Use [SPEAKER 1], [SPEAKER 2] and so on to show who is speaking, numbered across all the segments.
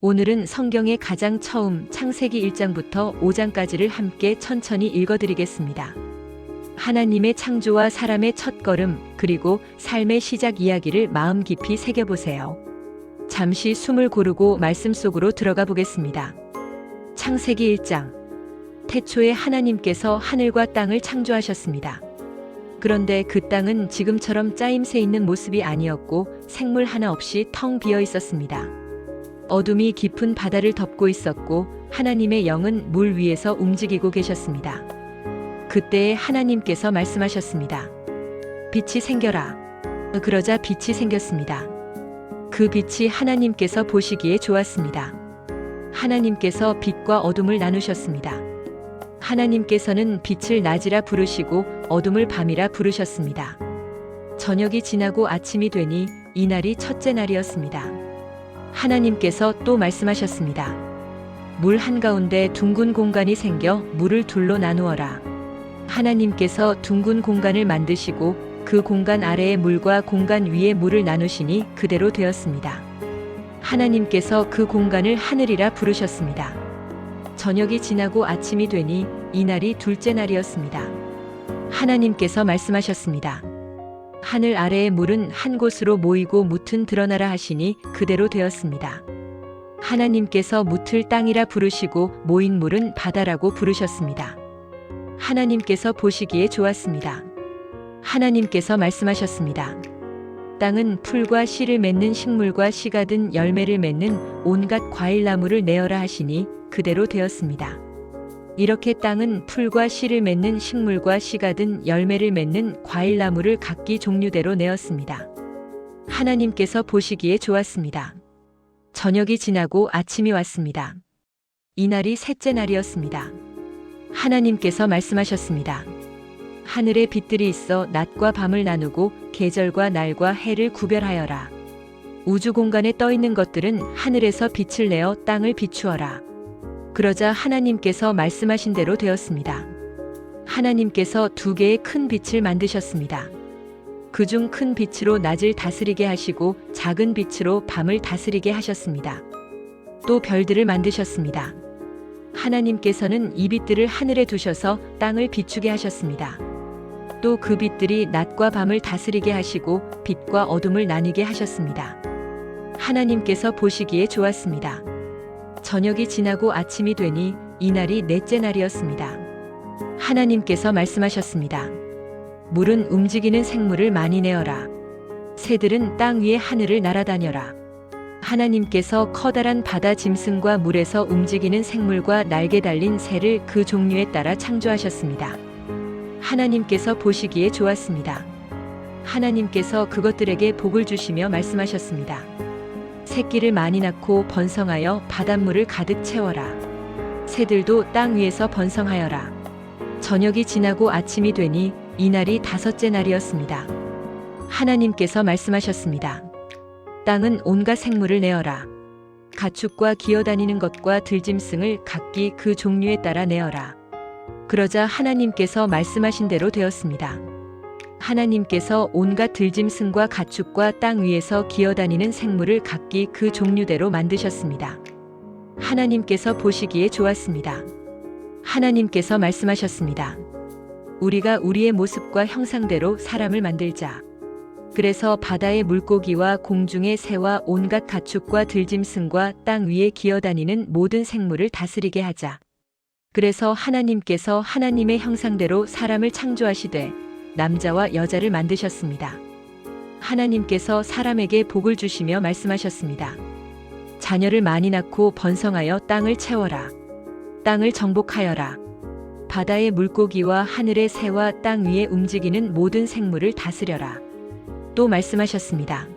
[SPEAKER 1] 오늘은 성경의 가장 처음 창세기 1장부터 5장까지를 함께 천천히 읽어드리겠습니다. 하나님의 창조와 사람의 첫걸음, 그리고 삶의 시작 이야기를 마음 깊이 새겨보세요. 잠시 숨을 고르고 말씀 속으로 들어가 보겠습니다. 창세기 1장. 태초에 하나님께서 하늘과 땅을 창조하셨습니다. 그런데 그 땅은 지금처럼 짜임새 있는 모습이 아니었고 생물 하나 없이 텅 비어 있었습니다. 어둠이 깊은 바다를 덮고 있었고 하나님의 영은 물 위에서 움직이고 계셨습니다. 그때에 하나님께서 말씀하셨습니다. 빛이 생겨라. 그러자 빛이 생겼습니다. 그 빛이 하나님께서 보시기에 좋았습니다. 하나님께서 빛과 어둠을 나누셨습니다. 하나님께서는 빛을 낮이라 부르시고 어둠을 밤이라 부르셨습니다. 저녁이 지나고 아침이 되니 이날이 첫째 날이었습니다. 하나님께서 또 말씀하셨습니다. 물 한가운데 둥근 공간이 생겨 물을 둘로 나누어라. 하나님께서 둥근 공간을 만드시고 그 공간 아래의 물과 공간 위의 물을 나누시니 그대로 되었습니다. 하나님께서 그 공간을 하늘이라 부르셨습니다. 저녁이 지나고 아침이 되니 이날이 둘째 날이었습니다. 하나님께서 말씀하셨습니다. 하늘 아래의 물은 한 곳으로 모이고 뭇은 드러나라 하시니 그대로 되었습니다. 하나님께서 뭇을 땅이라 부르시고 모인 물은 바다라고 부르셨습니다. 하나님께서 보시기에 좋았습니다. 하나님께서 말씀하셨습니다. 땅은 풀과 씨를 맺는 식물과 씨가 든 열매를 맺는 온갖 과일나무를 내어라 하시니 그대로 되었습니다. 이렇게 땅은 풀과 씨를 맺는 식물과 씨가 든 열매를 맺는 과일나무를 각기 종류대로 내었습니다. 하나님께서 보시기에 좋았습니다. 저녁이 지나고 아침이 왔습니다. 이날이 셋째 날이었습니다. 하나님께서 말씀하셨습니다. 하늘에 빛들이 있어 낮과 밤을 나누고 계절과 날과 해를 구별하여라. 우주 공간에 떠 있는 것들은 하늘에서 빛을 내어 땅을 비추어라. 그러자 하나님께서 말씀하신 대로 되었습니다. 하나님께서 두 개의 큰 빛을 만드셨습니다. 그중 큰 빛으로 낮을 다스리게 하시고 작은 빛으로 밤을 다스리게 하셨습니다. 또 별들을 만드셨습니다. 하나님께서는 이 빛들을 하늘에 두셔서 땅을 비추게 하셨습니다. 또 그 빛들이 낮과 밤을 다스리게 하시고 빛과 어둠을 나뉘게 하셨습니다. 하나님께서 보시기에 좋았습니다. 저녁이 지나고 아침이 되니 이날이 넷째 날이었습니다. 하나님께서 말씀하셨습니다. 물은 움직이는 생물을 많이 내어라. 새들은 땅 위에 하늘을 날아다녀라. 하나님께서 커다란 바다 짐승과 물에서 움직이는 생물과 날개 달린 새를 그 종류에 따라 창조하셨습니다. 하나님께서 보시기에 좋았습니다. 하나님께서 그것들에게 복을 주시며 말씀하셨습니다. 새끼를 많이 낳고 번성하여 바닷물을 가득 채워라. 새들도 땅 위에서 번성하여라. 저녁이 지나고 아침이 되니 이날이 다섯째 날이었습니다. 하나님께서 말씀하셨습니다. 땅은 온갖 생물을 내어라. 가축과 기어다니는 것과 들짐승을 각기 그 종류에 따라 내어라. 그러자 하나님께서 말씀하신 대로 되었습니다. 하나님께서 온갖 들짐승과 가축과 땅 위에서 기어다니는 생물을 각기 그 종류대로 만드셨습니다. 하나님께서 보시기에 좋았습니다. 하나님께서 말씀하셨습니다. 우리가 우리의 모습과 형상대로 사람을 만들자. 그래서 바다의 물고기와 공중의 새와 온갖 가축과 들짐승과 땅 위에 기어다니는 모든 생물을 다스리게 하자. 그래서 하나님께서 하나님의 형상대로 사람을 창조하시되 남자와 여자를 만드셨습니다. 하나님께서 사람에게 복을 주시며 말씀하셨습니다. 자녀를 많이 낳고 번성하여 땅을 채워라. 땅을 정복하여라. 바다의 물고기와 하늘의 새와 땅 위에 움직이는 모든 생물을 다스려라. 또 말씀하셨습니다.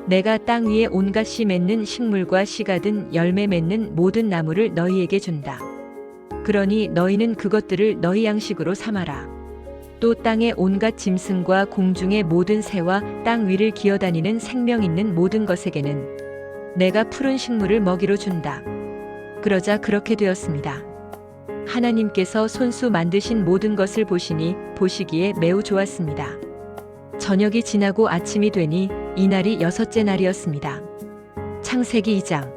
[SPEAKER 1] 내가 땅 위에 온갖 씨 맺는 식물과 씨가 든 열매 맺는 모든 나무를 너희에게 준다. 그러니 너희는 그것들을 너희 양식으로 삼아라. 또 땅의 온갖 짐승과 공중의 모든 새와 땅 위를 기어다니는 생명 있는 모든 것에게는 내가 푸른 식물을 먹이로 준다. 그러자 그렇게 되었습니다. 하나님께서 손수 만드신 모든 것을 보시니 보시기에 매우 좋았습니다. 저녁이 지나고 아침이 되니 이날이 여섯째 날이었습니다. 창세기 2장.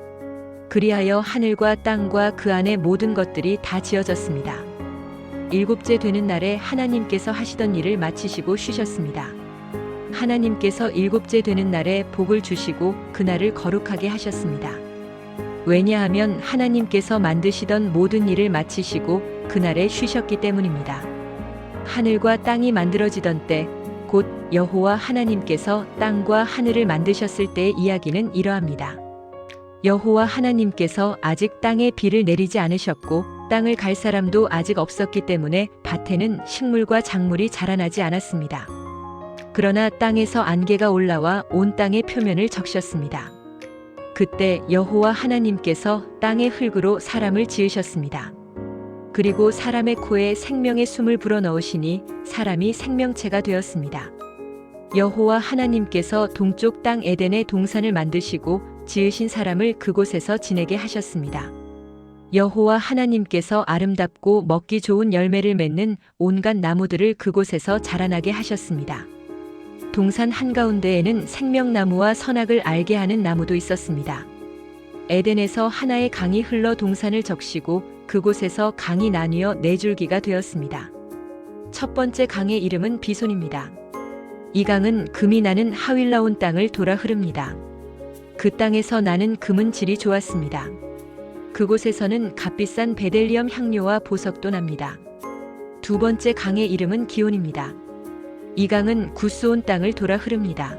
[SPEAKER 1] 그리하여 하늘과 땅과 그 안의 모든 것들이 다 지어졌습니다. 일곱째 되는 날에 하나님께서 하시던 일을 마치시고 쉬셨습니다. 하나님께서 일곱째 되는 날에 복을 주시고 그날을 거룩하게 하셨습니다. 왜냐하면 하나님께서 만드시던 모든 일을 마치시고 그날에 쉬셨기 때문입니다. 하늘과 땅이 만들어지던 때, 곧 여호와 하나님께서 땅과 하늘을 만드셨을 때의 이야기는 이러합니다. 여호와 하나님께서 아직 땅에 비를 내리지 않으셨고 땅을 갈 사람도 아직 없었기 때문에 밭에는 식물과 작물이 자라나지 않았습니다. 그러나 땅에서 안개가 올라와 온 땅의 표면을 적셨습니다. 그때 여호와 하나님께서 땅의 흙으로 사람을 지으셨습니다. 그리고 사람의 코에 생명의 숨을 불어넣으시니 사람이 생명체가 되었습니다. 여호와 하나님께서 동쪽 땅 에덴의 동산을 만드시고 지으신 사람을 그곳에서 지내게 하셨습니다. 여호와 하나님께서 아름답고 먹기 좋은 열매를 맺는 온갖 나무들을 그곳에서 자라나게 하셨습니다. 동산 한가운데에는 생명나무와 선악을 알게 하는 나무도 있었습니다. 에덴에서 하나의 강이 흘러 동산을 적시고 그곳에서 강이 나뉘어 네 줄기가 되었습니다. 첫 번째 강의 이름은 비손입니다. 이 강은 금이 나는 하윌라온 땅을 돌아 흐릅니다. 그 땅에서 나는 금은 질이 좋았습니다. 그곳에서는 값비싼 베델리엄 향료와 보석도 납니다. 두 번째 강의 이름은 기온입니다. 이 강은 구스온 땅을 돌아 흐릅니다.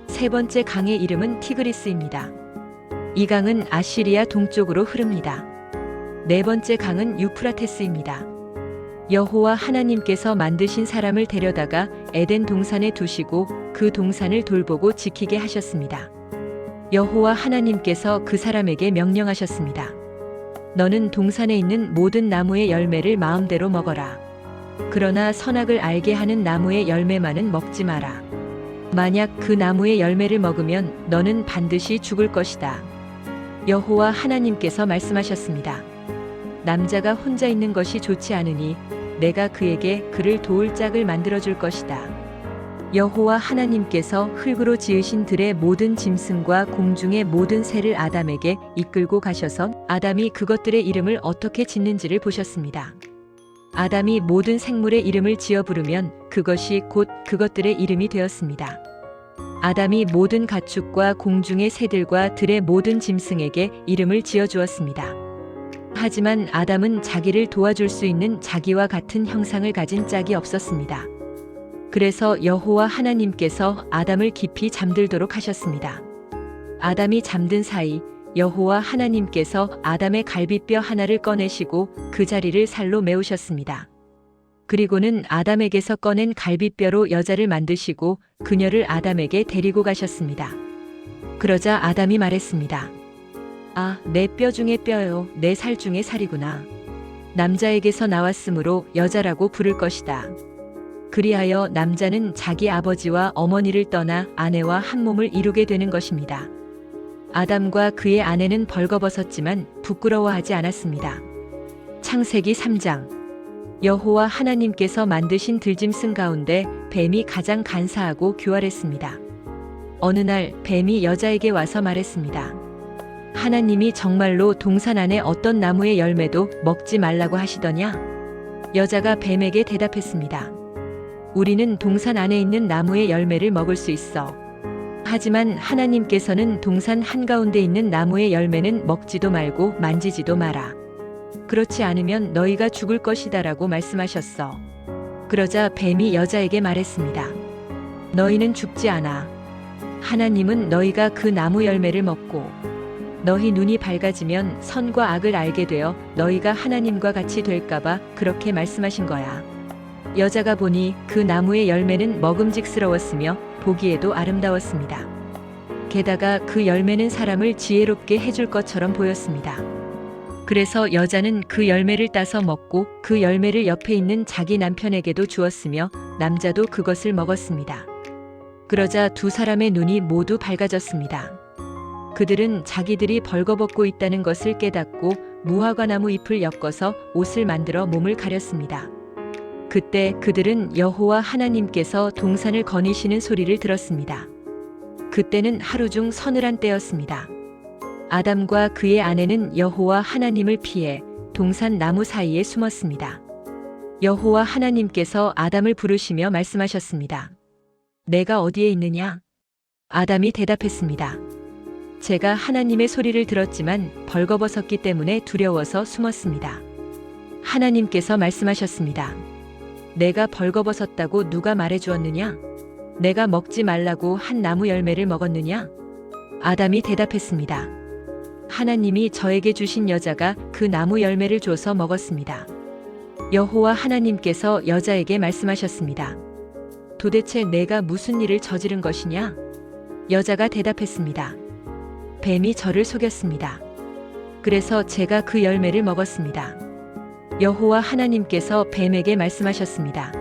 [SPEAKER 1] 세 번째 강의 이름은 티그리스입니다. 이 강은 아시리아 동쪽으로 흐릅니다. 네 번째 강은 유프라테스입니다. 여호와 하나님께서 만드신 사람을 데려다가 에덴 동산에 두시고 그 동산을 돌보고 지키게 하셨습니다. 여호와 하나님께서 그 사람에게 명령하셨습니다. 너는 동산에 있는 모든 나무의 열매를 마음대로 먹어라. 그러나 선악을 알게 하는 나무의 열매만은 먹지 마라. 만약 그 나무의 열매를 먹으면 너는 반드시 죽을 것이다. 여호와 하나님께서 말씀하셨습니다. 남자가 혼자 있는 것이 좋지 않으니 내가 그에게 그를 도울 짝을 만들어줄 것이다. 여호와 하나님께서 흙으로 지으신 들의 모든 짐승과 공중의 모든 새를 아담에게 이끌고 가셔서 아담이 그것들의 이름을 어떻게 짓는지를 보셨습니다. 아담이 모든 생물의 이름을 지어 부르면 그것이 곧 그것들의 이름이 되었습니다. 아담이 모든 가축과 공중의 새들과 들의 모든 짐승에게 이름을 지어 주었습니다. 하지만 아담은 자기를 도와줄 수 있는 자기와 같은 형상을 가진 짝이 없었습니다. 그래서 여호와 하나님께서 아담을 깊이 잠들도록 하셨습니다. 아담이 잠든 사이 여호와 하나님께서 아담의 갈비뼈 하나를 꺼내시고 그 자리를 살로 메우셨습니다. 그리고는 아담에게서 꺼낸 갈비뼈로 여자를 만드시고 그녀를 아담에게 데리고 가셨습니다. 그러자 아담이 말했습니다. 아, 내 뼈 중에 뼈요, 내 살 중에 살이구나. 남자에게서 나왔으므로 여자라고 부를 것이다. 그리하여 남자는 자기 아버지와 어머니를 떠나 아내와 한 몸을 이루게 되는 것입니다. 아담과 그의 아내는 벌거벗었지만 부끄러워하지 않았습니다. 창세기 3장. 여호와 하나님께서 만드신 들짐승 가운데 뱀이 가장 간사하고 교활했습니다. 어느 날 뱀이 여자에게 와서 말했습니다. 하나님이 정말로 동산 안에 어떤 나무의 열매도 먹지 말라고 하시더냐? 여자가 뱀에게 대답했습니다. 우리는 동산 안에 있는 나무의 열매를 먹을 수 있어. 하지만 하나님께서는 동산 한가운데 있는 나무의 열매는 먹지도 말고 만지지도 마라. 그렇지 않으면 너희가 죽을 것이다라고 말씀하셨어. 그러자 뱀이 여자에게 말했습니다. 너희는 죽지 않아. 하나님은 너희가 그 나무 열매를 먹고 너희 눈이 밝아지면 선과 악을 알게 되어 너희가 하나님과 같이 될까봐 그렇게 말씀하신 거야. 여자가 보니 그 나무의 열매는 먹음직스러웠으며 보기에도 아름다웠습니다. 게다가 그 열매는 사람을 지혜롭게 해줄 것처럼 보였습니다. 그래서 여자는 그 열매를 따서 먹고 그 열매를 옆에 있는 자기 남편에게도 주었으며 남자도 그것을 먹었습니다. 그러자 두 사람의 눈이 모두 밝아졌습니다. 그들은 자기들이 벌거벗고 있다는 것을 깨닫고 무화과나무 잎을 엮어서 옷을 만들어 몸을 가렸습니다. 그때 그들은 여호와 하나님께서 동산을 거니시는 소리를 들었습니다. 그때는 하루 중 서늘한 때였습니다. 아담과 그의 아내는 여호와 하나님을 피해 동산 나무 사이에 숨었습니다. 여호와 하나님께서 아담을 부르시며 말씀하셨습니다. 내가 어디에 있느냐? 아담이 대답했습니다. 제가 하나님의 소리를 들었지만 벌거벗었기 때문에 두려워서 숨었습니다. 하나님께서 말씀하셨습니다. 내가 벌거벗었다고 누가 말해주었느냐? 내가 먹지 말라고 한 나무 열매를 먹었느냐? 아담이 대답했습니다. 하나님이 저에게 주신 여자가 그 나무 열매를 줘서 먹었습니다. 여호와 하나님께서 여자에게 말씀하셨습니다. 도대체 내가 무슨 일을 저지른 것이냐? 여자가 대답했습니다. 뱀이 저를 속였습니다. 그래서 제가 그 열매를 먹었습니다. 여호와 하나님께서 뱀에게 말씀하셨습니다.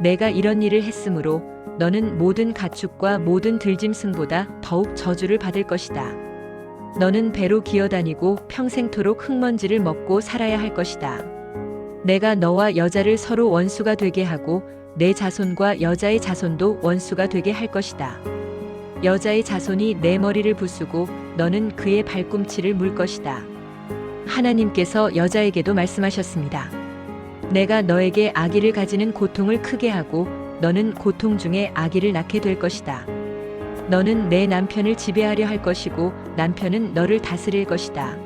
[SPEAKER 1] 내가 이런 일을 했으므로 너는 모든 가축과 모든 들짐승보다 더욱 저주를 받을 것이다. 너는 배로 기어다니고 평생토록 흙먼지를 먹고 살아야 할 것이다. 내가 너와 여자를 서로 원수가 되게 하고 내 자손과 여자의 자손도 원수가 되게 할 것이다. 여자의 자손이 내 머리를 부수고 너는 그의 발꿈치를 물 것이다. 하나님께서 여자에게도 말씀하셨습니다. 내가 너에게 아기를 가지는 고통을 크게 하고 너는 고통 중에 아기를 낳게 될 것이다. 너는 내 남편을 지배하려 할 것이고 남편은 너를 다스릴 것이다.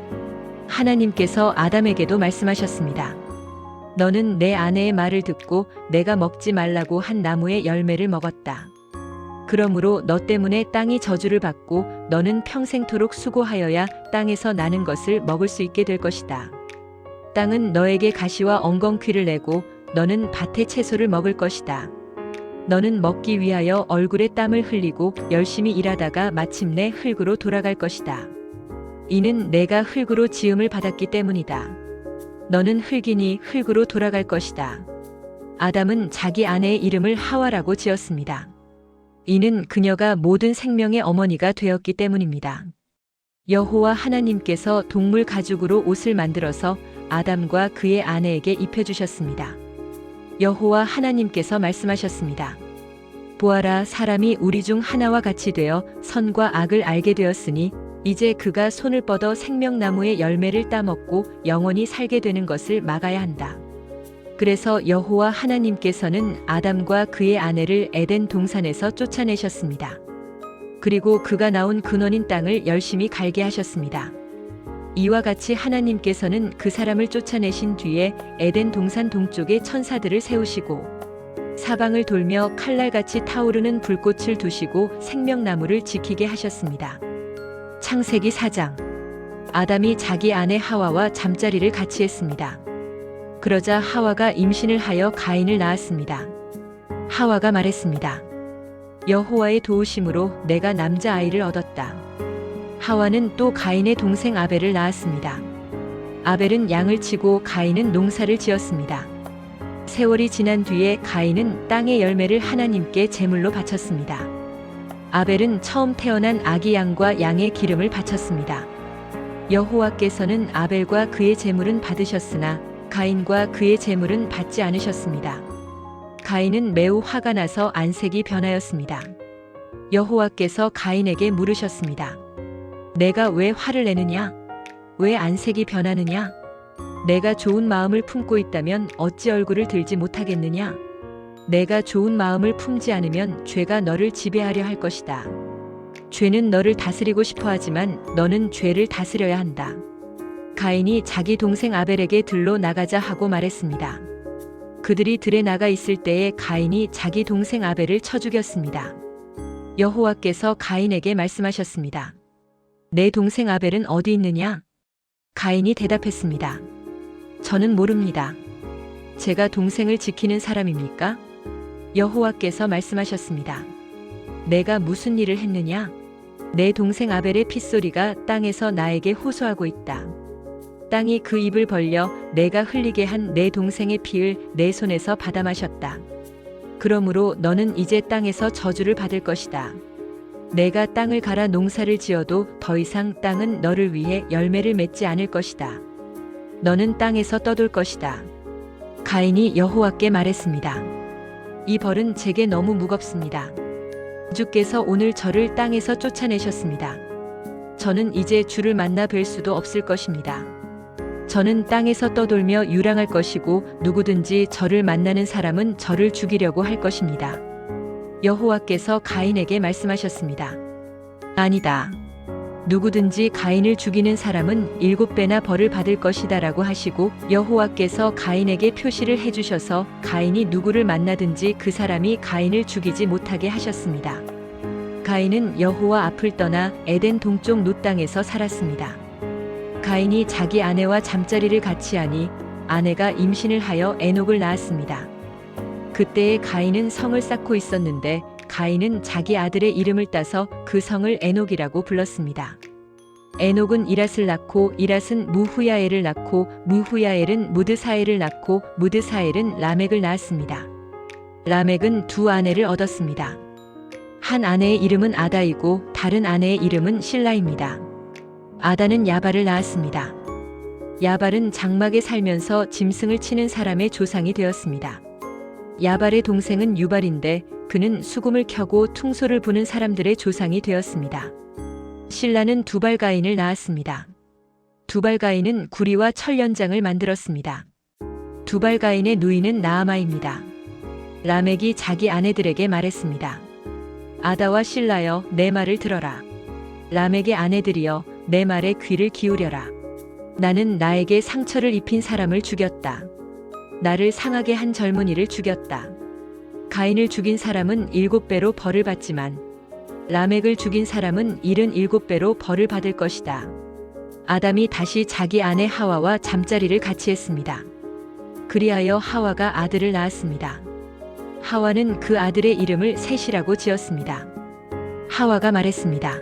[SPEAKER 1] 하나님께서 아담에게도 말씀하셨습니다. 너는 내 아내의 말을 듣고 내가 먹지 말라고 한 나무의 열매를 먹었다. 그러므로 너 때문에 땅이 저주를 받고 너는 평생토록 수고하여야 땅에서 나는 것을 먹을 수 있게 될 것이다. 땅은 너에게 가시와 엉겅퀴를 내고 너는 밭의 채소를 먹을 것이다. 너는 먹기 위하여 얼굴에 땀을 흘리고 열심히 일하다가 마침내 흙으로 돌아갈 것이다. 이는 내가 흙으로 지음을 받았기 때문이다. 너는 흙이니 흙으로 돌아갈 것이다. 아담은 자기 아내의 이름을 하와라고 지었습니다. 이는 그녀가 모든 생명의 어머니가 되었기 때문입니다. 여호와 하나님께서 동물 가죽으로 옷을 만들어서 아담과 그의 아내에게 입혀주셨습니다. 여호와 하나님께서 말씀하셨습니다. 보아라, 사람이 우리 중 하나와 같이 되어 선과 악을 알게 되었으니 이제 그가 손을 뻗어 생명나무의 열매를 따먹고 영원히 살게 되는 것을 막아야 한다. 그래서 여호와 하나님께서는 아담과 그의 아내를 에덴 동산에서 쫓아내셨습니다. 그리고 그가 나온 근원인 땅을 열심히 갈게 하셨습니다. 이와 같이 하나님께서는 그 사람을 쫓아내신 뒤에 에덴 동산 동쪽에 천사들을 세우시고 사방을 돌며 칼날같이 타오르는 불꽃을 두시고 생명나무를 지키게 하셨습니다. 창세기 4장. 아담이 자기 아내 하와와 잠자리를 같이 했습니다. 그러자 하와가 임신을 하여 가인을 낳았습니다. 하와가 말했습니다. 여호와의 도우심으로 내가 남자아이를 얻었다. 하와는 또 가인의 동생 아벨을 낳았습니다. 아벨은 양을 치고 가인은 농사를 지었습니다. 세월이 지난 뒤에 가인은 땅의 열매를 하나님께 제물로 바쳤습니다. 아벨은 처음 태어난 아기 양과 양의 기름을 바쳤습니다. 여호와께서는 아벨과 그의 제물은 받으셨으나 가인과 그의 제물은 받지 않으셨습니다. 가인은 매우 화가 나서 안색이 변하였습니다. 여호와께서 가인에게 물으셨습니다. 내가 왜 화를 내느냐? 왜 안색이 변하느냐? 내가 좋은 마음을 품고 있다면 어찌 얼굴을 들지 못하겠느냐? 내가 좋은 마음을 품지 않으면 죄가 너를 지배하려 할 것이다. 죄는 너를 다스리고 싶어 하지만 너는 죄를 다스려야 한다. 가인이 자기 동생 아벨에게 들로 나가자 하고 말했습니다. 그들이 들에 나가 있을 때에 가인이 자기 동생 아벨을 쳐 죽였습니다. 여호와께서 가인에게 말씀하셨습니다. 내 동생 아벨은 어디 있느냐? 가인이 대답했습니다. 저는 모릅니다. 제가 동생을 지키는 사람입니까? 여호와께서 말씀하셨습니다. 내가 무슨 일을 했느냐? 내 동생 아벨의 핏소리가 땅에서 나에게 호소하고 있다. 땅이 그 입을 벌려 내가 흘리게 한 내 동생의 피를 내 손에서 받아 마셨다. 그러므로 너는 이제 땅에서 저주를 받을 것이다. 내가 땅을 갈아 농사를 지어도 더 이상 땅은 너를 위해 열매를 맺지 않을 것이다. 너는 땅에서 떠돌 것이다. 가인이 여호와께 말했습니다. 이 벌은 제게 너무 무겁습니다. 주께서 오늘 저를 땅에서 쫓아내셨습니다. 저는 이제 주를 만나 뵐 수도 없을 것입니다. 저는 땅에서 떠돌며 유랑할 것이고 누구든지 저를 만나는 사람은 저를 죽이려고 할 것입니다. 여호와께서 가인에게 말씀하셨습니다. 아니다. 누구든지 가인을 죽이는 사람은 7배나 벌을 받을 것이다 라고 하시고 여호와께서 가인에게 표시를 해주셔서 가인이 누구를 만나든지 그 사람이 가인을 죽이지 못하게 하셨습니다. 가인은 여호와 앞을 떠나 에덴 동쪽 놋 땅에서 살았습니다. 가인이 자기 아내와 잠자리를 같이 하니 아내가 임신을 하여 에녹을 낳았습니다. 그때에 가인은 성을 쌓고 있었는데 가인은 자기 아들의 이름을 따서 그 성을 에녹이라고 불렀습니다. 에녹은 이랏을 낳고 이랏은 무후야엘을 낳고 무후야엘은 무드사엘을 낳고 무드사엘은 라멕을 낳았습니다. 라멕은 두 아내를 얻었습니다. 한 아내의 이름은 아다이고 다른 아내의 이름은 실라입니다. 아다는 야발을 낳았습니다. 야발은 장막에 살면서 짐승을 치는 사람의 조상이 되었습니다. 야발의 동생은 유발인데 그는 수금을 켜고 퉁소를 부는 사람들의 조상이 되었습니다. 실라는 두발가인을 낳았습니다. 두발가인은 구리와 철 연장을 만들었습니다. 두발가인의 누이는 나아마입니다. 라멕이 자기 아내들에게 말했습니다. 아다와 실라여, 내 말을 들어라. 라멕의 아내들이여, 내 말에 귀를 기울여라. 나는 나에게 상처를 입힌 사람을 죽였다. 나를 상하게 한 젊은이를 죽였다. 가인을 죽인 사람은 7배로 벌을 받지만 라멕을 죽인 사람은 77배로 벌을 받을 것이다. 아담이 다시 자기 아내 하와와 잠자리를 같이 했습니다. 그리하여 하와가 아들을 낳았습니다. 하와는 그 아들의 이름을 셋이라고 지었습니다. 하와가 말했습니다.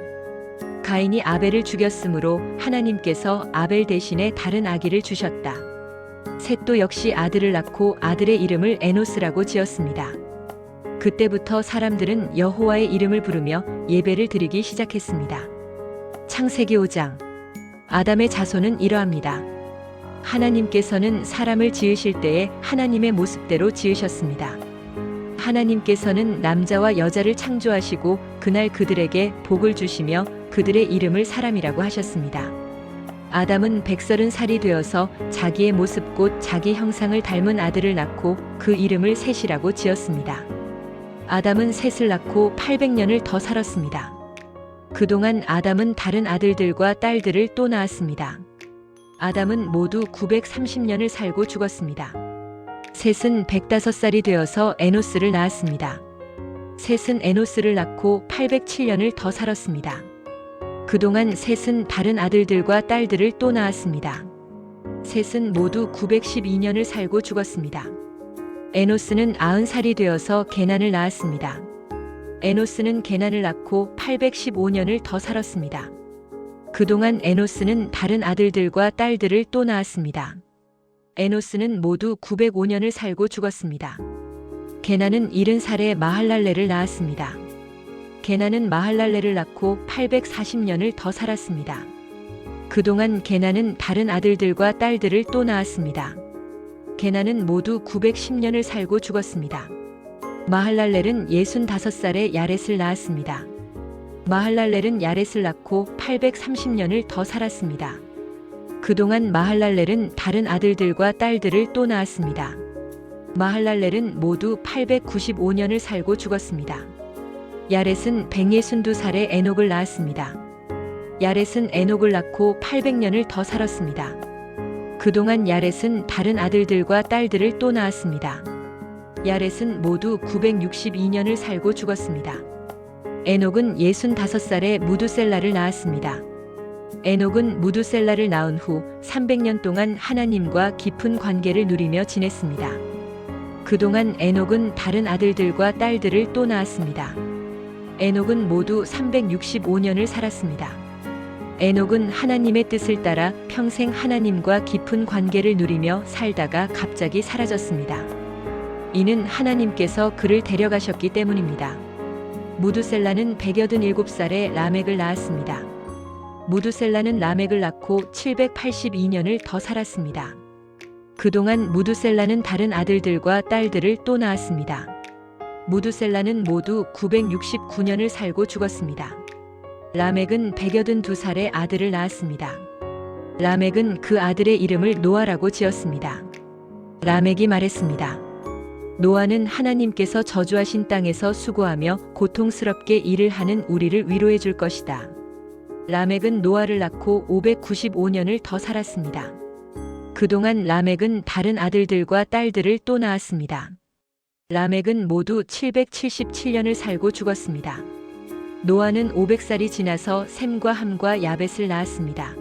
[SPEAKER 1] 가인이 아벨을 죽였으므로 하나님께서 아벨 대신에 다른 아기를 주셨다. 셋도 역시 아들을 낳고 아들의 이름을 에노스라고 지었습니다. 그때부터 사람들은 여호와의 이름을 부르며 예배를 드리기 시작했습니다. 창세기 5장. 아담의 자손은 이러합니다. 하나님께서는 사람을 지으실 때에 하나님의 모습대로 지으셨습니다. 하나님께서는 남자와 여자를 창조하시고 그날 그들에게 복을 주시며 그들의 이름을 사람이라고 하셨습니다. 아담은 130살이 되어서 자기의 모습 곧 자기 형상을 닮은 아들을 낳고 그 이름을 셋이라고 지었습니다. 아담은 셋을 낳고 800년을 더 살았습니다. 그동안 아담은 다른 아들들과 딸들을 또 낳았습니다. 아담은 모두 930년을 살고 죽었습니다. 셋은 105살이 되어서 에노스를 낳았습니다. 셋은 에노스를 낳고 807년을 더 살았습니다. 그동안 셋은 다른 아들들과 딸들을 또 낳았습니다. 셋은 모두 912년을 살고 죽었습니다. 에노스는 90살이 되어서 게난을 낳았습니다. 에노스는 게난을 낳고 815년을 더 살았습니다. 그동안 에노스는 다른 아들들과 딸들을 또 낳았습니다. 에노스는 모두 905년을 살고 죽었습니다. 게난은 70살에 마할랄레를 낳았습니다. 게난은 마할랄레를 낳고 840년을 더 살았습니다. 그동안 게난은 다른 아들들과 딸들을 또 낳았습니다. 게난은 모두 910년을 살고 죽었습니다. 마할랄렐은 65살에 야렛을 낳았습니다. 마할랄렐은 야렛을 낳고 830년을 더 살았습니다. 그동안 마할랄렐은 다른 아들들과 딸들을 또 낳았습니다. 마할랄렐은 모두 895년을 살고 죽었습니다. 야렛은 162살에 에녹을 낳았습니다. 야렛은 에녹을 낳고 800년을 더 살았습니다. 그동안 야렛은 다른 아들들과 딸들을 또 낳았습니다. 야렛은 모두 962년을 살고 죽었습니다. 에녹은 65살에 무두셀라를 낳았습니다. 에녹은 무두셀라를 낳은 후 300년 동안 하나님과 깊은 관계를 누리며 지냈습니다. 그동안 에녹은 다른 아들들과 딸들을 또 낳았습니다. 에녹은 모두 365년을 살았습니다. 에녹은 하나님의 뜻을 따라 평생 하나님과 깊은 관계를 누리며 살다가 갑자기 사라졌습니다. 이는 하나님께서 그를 데려가셨기 때문입니다. 무두셀라는 187살에 라멕을 낳았습니다. 무두셀라는 라멕을 낳고 782년을 더 살았습니다. 그동안 무두셀라는 다른 아들들과 딸들을 또 낳았습니다. 무두셀라는 모두 969년을 살고 죽었습니다. 라멕은 182살의 아들을 낳았습니다. 라멕은 그 아들의 이름을 노아라고 지었습니다. 라멕이 말했습니다. 노아는 하나님께서 저주하신 땅에서 수고하며 고통스럽게 일을 하는 우리를 위로해 줄 것이다. 라멕은 노아를 낳고 595년을 더 살았습니다. 그동안 라멕은 다른 아들들과 딸들을 또 낳았습니다. 라멕은 모두 777년을 살고 죽었습니다. 노아는 500살이 지나서 셈과 함과 야벳을 낳았습니다.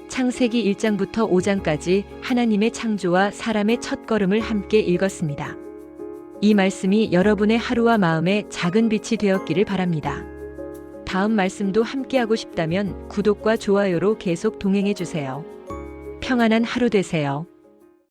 [SPEAKER 1] 창세기 1장부터 5장까지 하나님의 창조와 사람의 첫걸음을 함께 읽었습니다. 이 말씀이 여러분의 하루와 마음에 작은 빛이 되었기를 바랍니다. 다음 말씀도 함께하고 싶다면 구독과 좋아요로 계속 동행해 주세요. 평안한 하루 되세요.